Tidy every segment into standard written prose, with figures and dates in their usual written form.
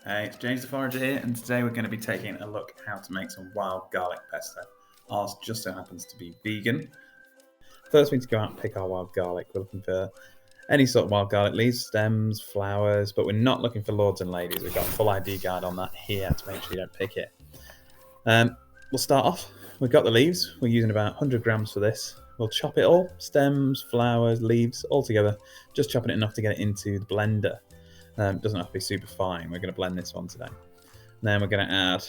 Hey, it's James the Forager here, and today we're going to be taking a look at how to make some wild garlic pesto. Ours just so happens to be vegan. First, we need to go out and pick our wild garlic. We're looking for any sort of wild garlic leaves, stems, flowers, but we're not looking for lords and ladies. We've got a full ID guide on that here to make sure you don't pick it. We'll start off. We've got the leaves. We're using about 100 grams for this. We'll chop it all, stems, flowers, leaves, all together. Just chopping it enough to get it into the blender. It doesn't have to be super fine. We're going to blend this one today. Then we're going to add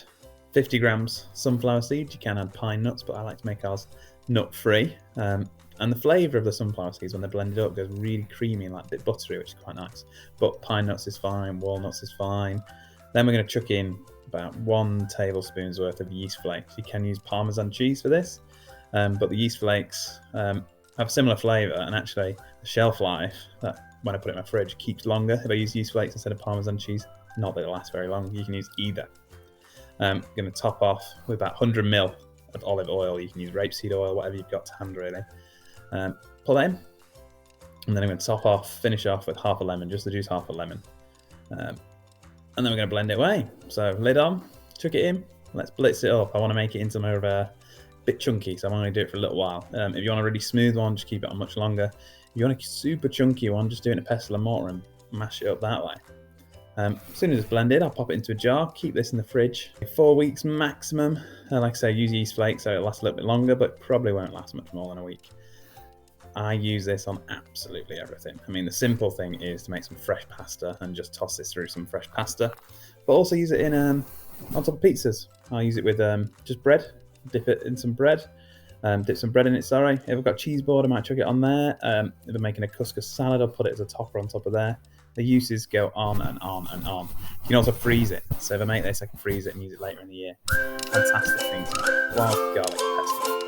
50 grams sunflower seeds. You can add pine nuts, but I like to make ours nut-free. And the flavour of the sunflower seeds, when they're blended up, goes really creamy and like a bit buttery, which is quite nice. But pine nuts is fine, walnuts is fine. Then we're going to chuck in about 1 tablespoon's worth of yeast flakes. You can use Parmesan cheese for this, but the yeast flakes have a similar flavour, and actually the shelf life, when I put it in my fridge, keeps longer if I use yeast flakes instead of Parmesan cheese. Not that it lasts very long. You can use either. I'm going to top off with about 100 ml of olive oil. You can use rapeseed oil, whatever you've got to hand, really. Put that in, and then I'm going to finish off with half a lemon, just the juice half a lemon. And then we're going to blend it away. So lid on, chuck it in, let's blitz it up. I want to make it into more of a bit chunky, so I'm only going to do it for a little while. If you want a really smooth one, just keep it on much longer. If you want a super chunky one, just do it in a pestle and mortar and mash it up that way. As soon as it's blended, I'll pop it into a jar, keep this in the fridge. 4 weeks maximum. Like I say, use yeast flakes so it'll last a little bit longer, but probably won't last much more than a week. I use this on absolutely everything. I mean, the simple thing is to make some fresh pasta and just toss this through some fresh pasta, but also use it in on top of pizzas. I'll use it with just bread, dip it in some bread. Dip some bread in it, sorry. If I've got cheese board, I might chuck it on there. If I'm making a couscous salad, I'll put it as a topper on top of there. The uses go on and on and on. You can also freeze it. So if I make this, I can freeze it and use it later in the year. Fantastic thing to make. Wild garlic pesto.